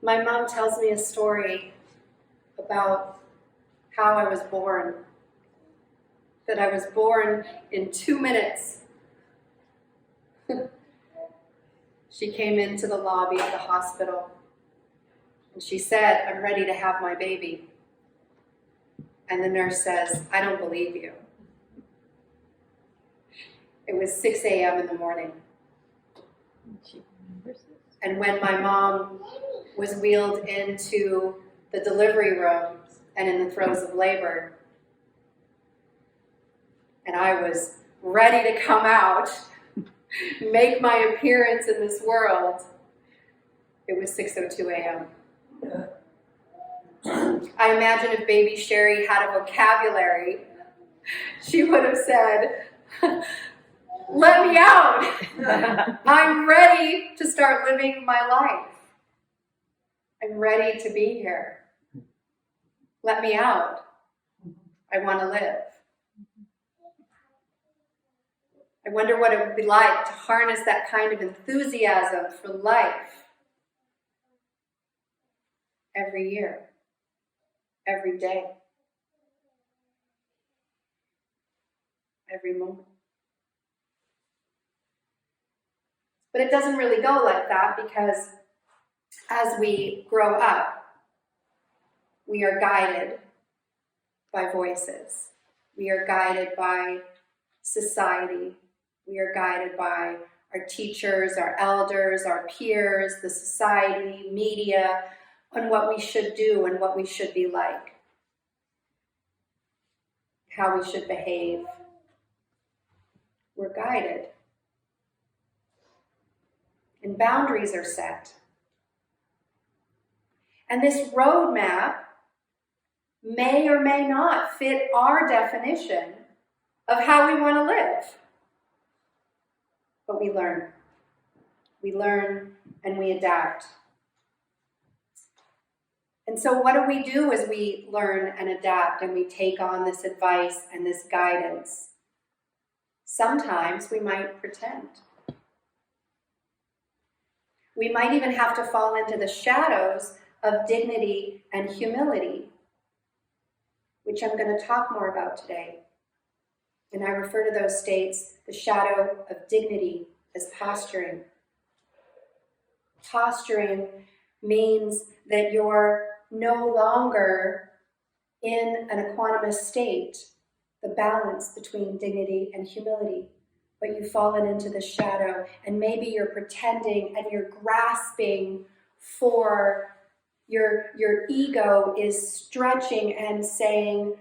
My mom tells me a story about how I was born. That I was born in 2 minutes. She came into the lobby of the hospital and she said, "I'm ready to have my baby." And the nurse says, "I don't believe you." It was 6 a.m. in the morning. And when my mom was wheeled into the delivery room and in the throes of labor, and I was ready to come out, make my appearance in this world, it was 6:02 a.m. I imagine if baby Sheri had a vocabulary, she would have said, "Let me out. I'm ready to start living my life. I'm ready to be here. Let me out. I want to live." I wonder what it would be like to harness that kind of enthusiasm for life every year, every day, every moment. But it doesn't really go like that, because as we grow up, we are guided by voices. We are guided by society. We are guided by our teachers, our elders, our peers, the society, media, on what we should do and what we should be like, how we should behave. We're guided. And boundaries are set. And this roadmap may or may not fit our definition of how we want to live. But we learn. We learn and we adapt. And so what do we do as we learn and adapt and we take on this advice and this guidance? Sometimes we might pretend. We might even have to fall into the shadows of dignity and humility, which I'm going to talk more about today. And I refer to those states, the shadow of dignity, as posturing. Posturing means that you're no longer in an equanimous state, the balance between dignity and humility, but you've fallen into the shadow, and maybe you're pretending and you're grasping for your ego is stretching and saying,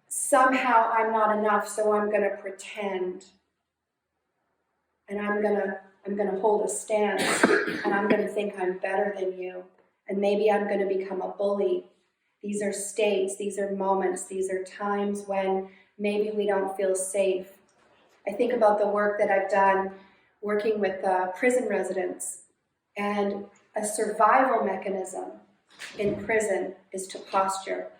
somehow I'm not enough, so I'm going to pretend. And I'm going to hold a stance, and I'm going to think I'm better than you. And maybe I'm going to become a bully. These are states, these are moments, these are times when maybe we don't feel safe. I think about the work that I've done working with prison residents, and a survival mechanism in prison is to posture.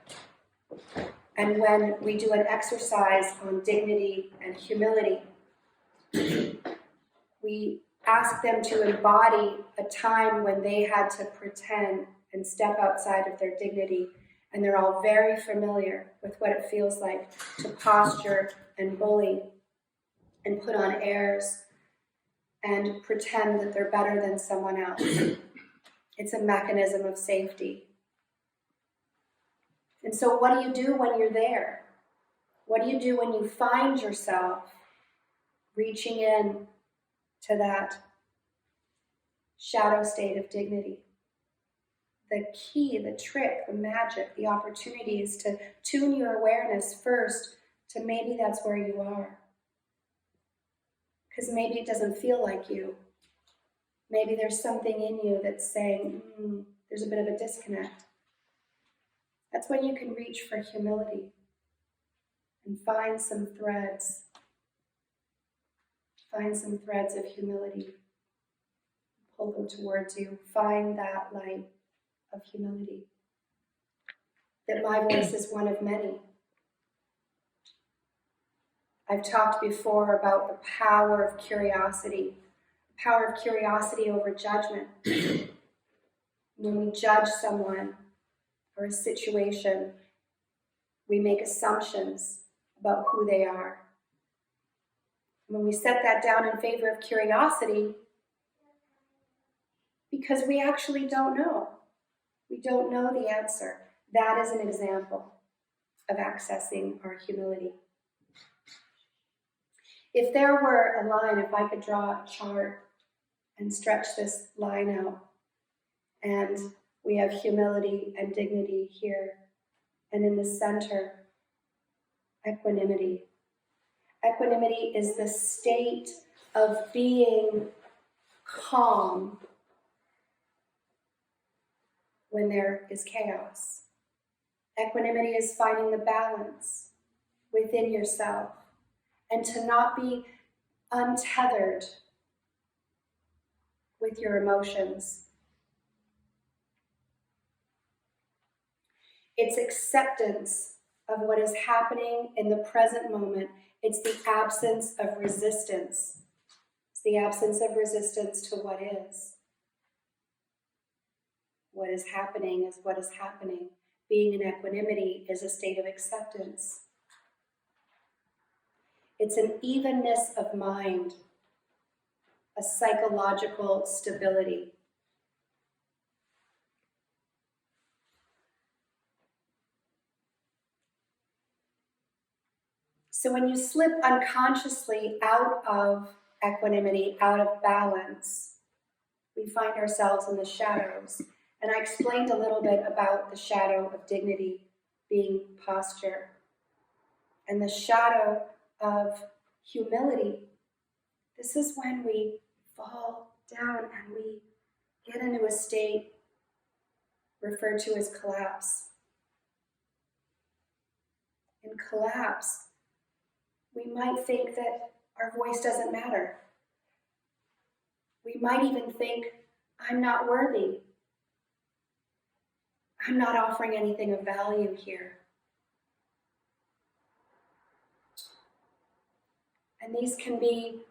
And when we do an exercise on dignity and humility, we ask them to embody a time when they had to pretend and step outside of their dignity. And they're all very familiar with what it feels like to posture and bully and put on airs and pretend that they're better than someone else. It's a mechanism of safety. And so what do you do when you're there? What do you do when you find yourself reaching in to that shadow state of dignity? The key, the trick, the magic, the opportunity is to tune your awareness first to maybe that's where you are. Because maybe it doesn't feel like you. Maybe there's something in you that's saying, there's a bit of a disconnect. That's when you can reach for humility and find some threads. Find some threads of humility. Pull them towards you. Find that light of humility. That my voice is one of many. I've talked before about the power of curiosity over judgment. When we judge someone or a situation, we make assumptions about who they are. When we set that down in favor of curiosity, because we actually don't know. We don't know the answer. That is an example of accessing our humility. If there were a line, if I could draw a chart and stretch this line out, and we have humility and dignity here, and in the center, equanimity. Equanimity is the state of being calm when there is chaos. Equanimity is finding the balance within yourself and to not be untethered with your emotions. It's acceptance of what is happening in the present moment. It's the absence of resistance. It's the absence of resistance to what is. What is happening is what is happening. Being in equanimity is a state of acceptance. It's an evenness of mind, a psychological stability. So when you slip unconsciously out of equanimity, out of balance, we find ourselves in the shadows. And I explained a little bit about the shadow of dignity being posture, and the shadow of humility. This is when we fall down and we get into a state referred to as collapse. In collapse, we might think that our voice doesn't matter. We might even think, I'm not worthy. I'm not offering anything of value here. And these can be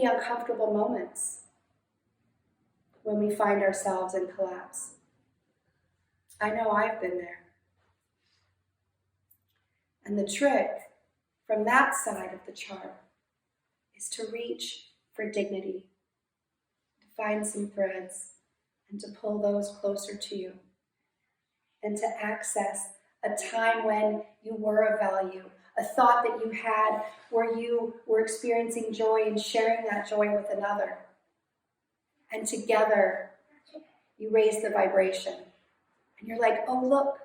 uncomfortable moments when we find ourselves in collapse. I know I've been there. And the trick from that side of the chart is to reach for dignity, to find some threads and to pull those closer to you, and to access a time when you were of value, a thought that you had where you were experiencing joy and sharing that joy with another. And together, you raise the vibration. And you're like, oh, look,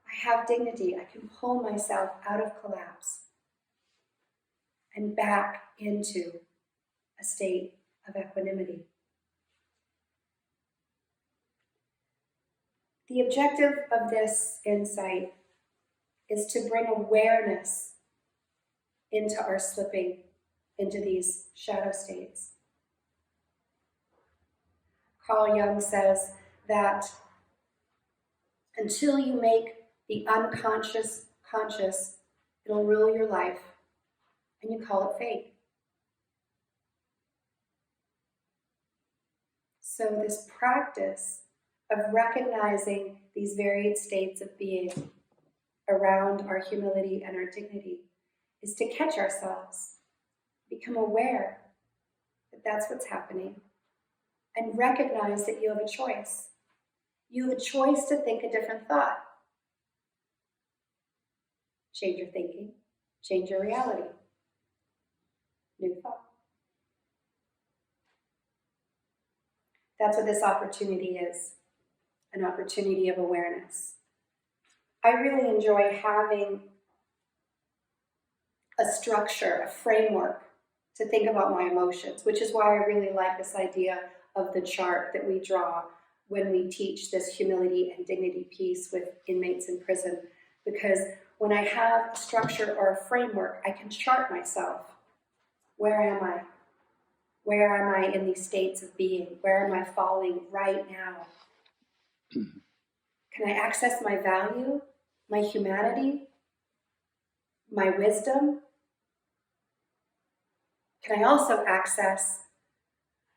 I have dignity. I can pull myself out of collapse and back into a state of equanimity. The objective of this insight is to bring awareness into our slipping into these shadow states. Carl Jung says that until you make the unconscious conscious, it'll rule your life, and you call it fate. So this practice of recognizing these varied states of being around our humility and our dignity is to catch ourselves, become aware that that's what's happening, and recognize that you have a choice. You have a choice to think a different thought. Change your thinking, change your reality. New thought. That's what this opportunity is, an opportunity of awareness. I really enjoy having a structure, a framework to think about my emotions, which is why I really like this idea of the chart that we draw when we teach this humility and dignity piece with inmates in prison. Because when I have a structure or a framework, I can chart myself. Where am I? Where am I in these states of being? Where am I falling right now? Can I access my value, my humanity, my wisdom? Can I also access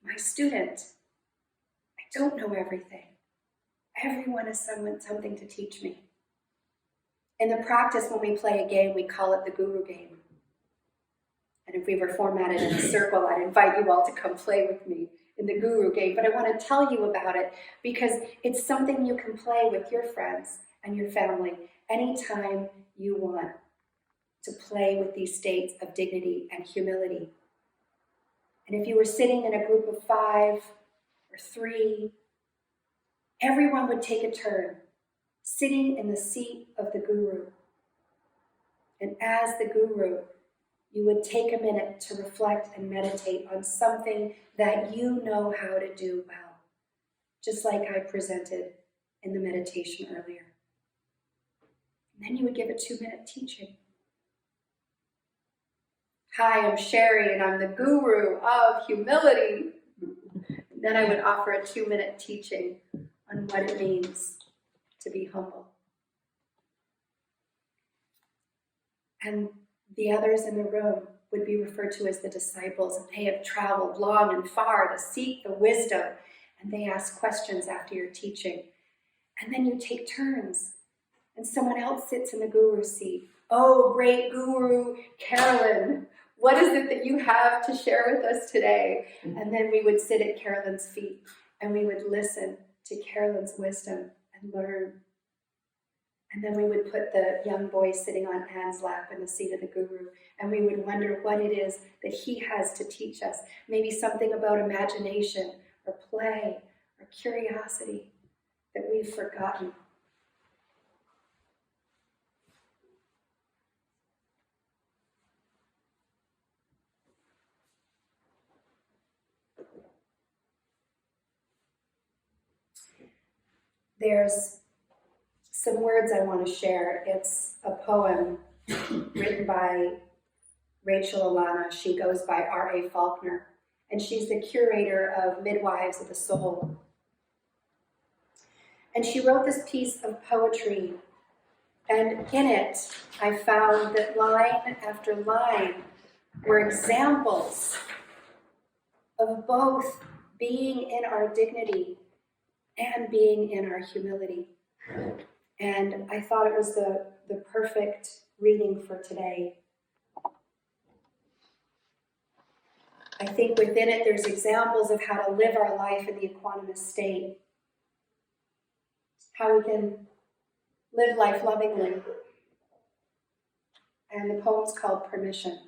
my student, I don't know everything. Everyone has something to teach me. In the practice, when we play a game, we call it the guru game. And if we were formatted in a circle, I'd invite you all to come play with me in the guru game. But I want to tell you about it because it's something you can play with your friends and your family anytime you want to play with these states of dignity and humility. And if you were sitting in a group of 5 or 3, everyone would take a turn sitting in the seat of the guru. And as the guru, you would take a minute to reflect and meditate on something that you know how to do well, just like I presented in the meditation earlier. And then you would give a 2-minute teaching. Hi, I'm Sheri, and I'm the guru of humility. And then I would offer a 2-minute teaching on what it means to be humble. And the others in the room would be referred to as the disciples, and they have traveled long and far to seek the wisdom, and they ask questions after your teaching. And then you take turns, and someone else sits in the guru seat. Oh, great guru, Carolyn, what is it that you have to share with us today? And then we would sit at Carolyn's feet, and we would listen to Carolyn's wisdom and learn. And then we would put the young boy sitting on Anne's lap in the seat of the guru, and we would wonder what it is that he has to teach us. Maybe something about imagination or play or curiosity that we've forgotten. There's some words I want to share. It's a poem written by Rachel Alana. She goes by R.A. Faulkner, and she's the curator of Midwives of the Soul. And she wrote this piece of poetry, and in it, I found that line after line were examples of both being in our dignity and being in our humility. And I thought it was the perfect reading for today. I think within it there's examples of how to live our life in the equanimous state, how we can live life lovingly. And the poem's called Permission.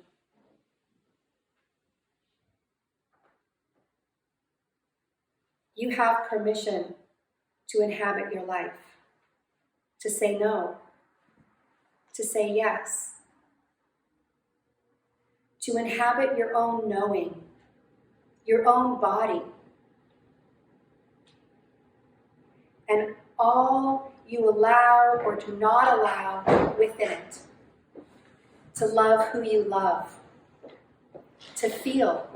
You have permission to inhabit your life, to say no, to say yes, to inhabit your own knowing, your own body, and all you allow or do not allow within it, to love who you love, to feel,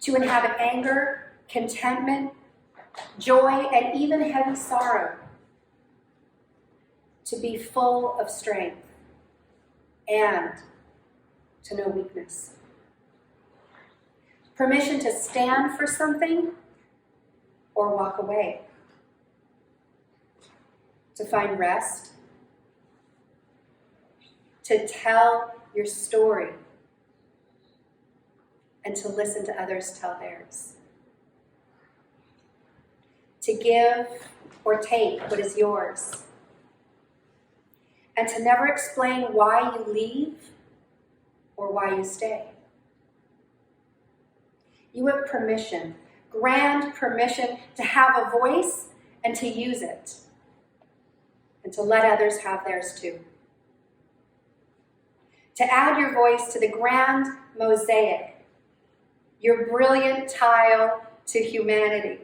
to inhabit anger, contentment, joy, and even heavy sorrow, to be full of strength and to know weakness. Permission to stand for something or walk away, to find rest, to tell your story, and to listen to others tell theirs. To give or take what is yours, and to never explain why you leave or why you stay. You have permission, grand permission, to have a voice and to use it, and to let others have theirs too. To add your voice to the grand mosaic, your brilliant tile to humanity,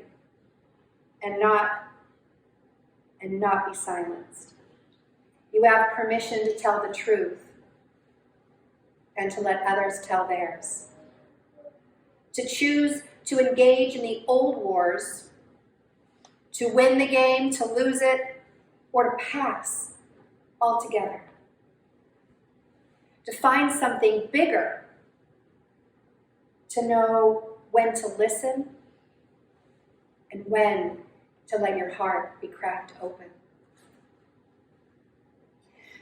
and not be silenced. You have permission to tell the truth and to let others tell theirs. To choose to engage in the old wars, to win the game, to lose it, or to pass altogether. To find something bigger, to know when to listen, and when to let your heart be cracked open.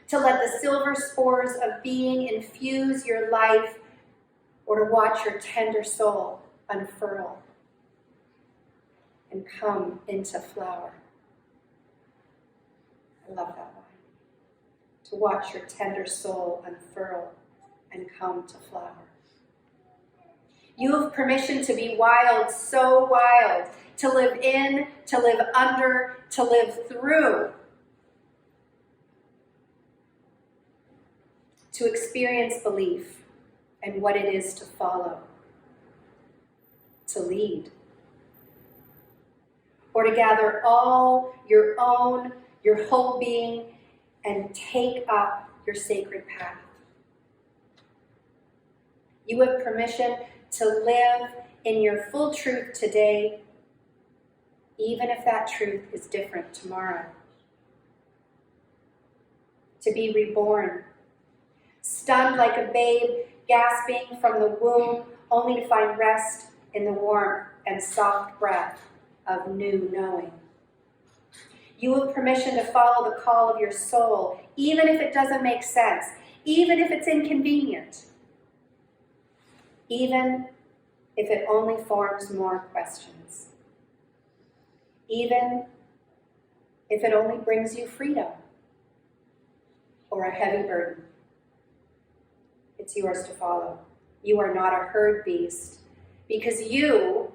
To let the silver spores of being infuse your life, or to watch your tender soul unfurl and come into flower. I love that line. To watch your tender soul unfurl and come to flower. You have permission to be wild, so wild, to live in, to live under, to live through. To experience belief and what it is to follow, to lead. Or to gather all your own, your whole being, and take up your sacred path. You have permission to live in your full truth today, even if that truth is different tomorrow. To be reborn, stunned like a babe, gasping from the womb, only to find rest in the warmth and soft breath of new knowing. You have permission to follow the call of your soul, even if it doesn't make sense, even if it's inconvenient, even if it only forms more questions, even if it only brings you freedom or a heavy burden. It's yours to follow. You are not a herd beast, because you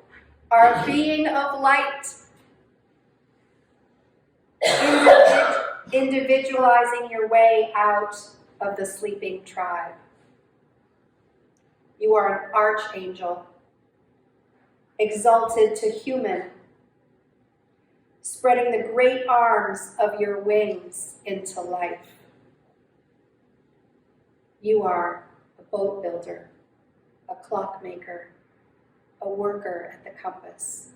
are a being of light, individualizing your way out of the sleeping tribe. You are an archangel, exalted to human, spreading the great arms of your wings into life. You are a boat builder, a clockmaker, a worker at the compass,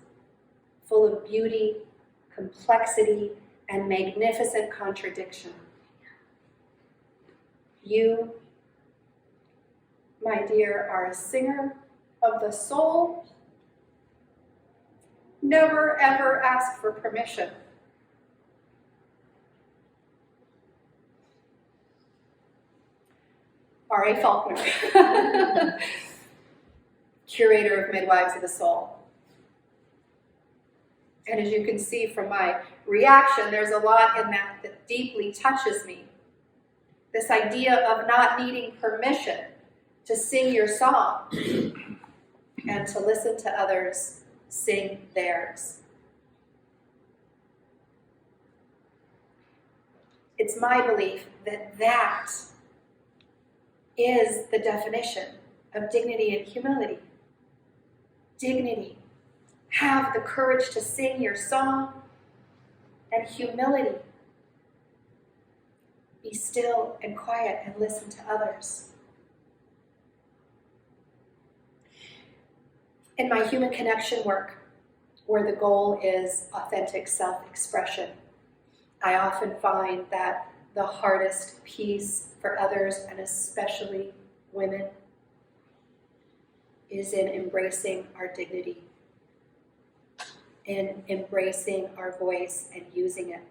full of beauty, complexity, and magnificent contradiction. You, my dear, are a singer of the soul. Never, ever ask for permission. R.A. Faulkner, curator of Midwives of the Soul. And as you can see from my reaction, there's a lot in that that deeply touches me. This idea of not needing permission to sing your song and to listen to others sing theirs. It's my belief that that is the definition of dignity and humility. Dignity. Have the courage to sing your song, and humility. Be still and quiet and listen to others. In my human connection work, where the goal is authentic self-expression, I often find that the hardest piece for others, and especially women, is in embracing our dignity, in embracing our voice and using it.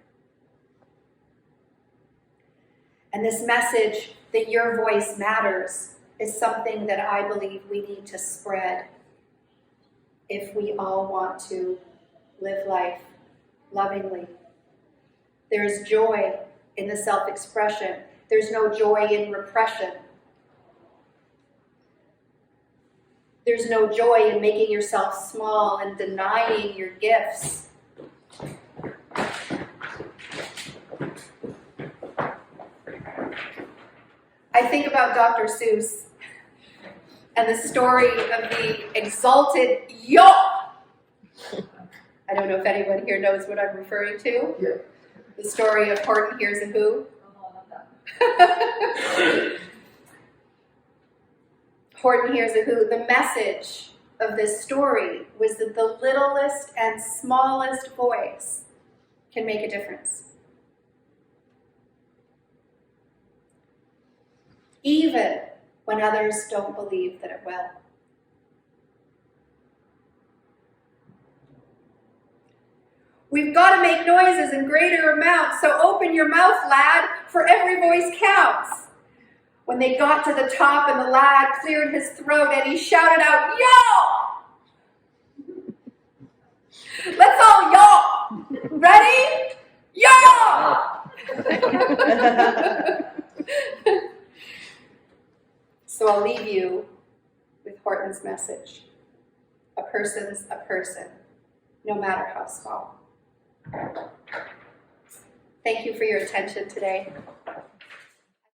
And this message that your voice matters is something that I believe we need to spread if we all want to live life lovingly. There's joy in the self-expression. There's no joy in repression. There's no joy in making yourself small and denying your gifts. I think about Dr.Suess and the story of the exalted yo. I don't know if anyone here knows what I'm referring to. Yeah. The story of Horton Hears a Who. Horton Hears a Who. The message of this story was that the littlest and smallest voice can make a difference. Even when others don't believe that it will. We've got to make noises in greater amounts, so open your mouth, lad, for every voice counts. When they got to the top and the lad cleared his throat and he shouted out, "Yo!" Let's all yaw. Ready? Yaw! So I'll leave you with Horton's message. A person's a person, no matter how small. Thank you for your attention today.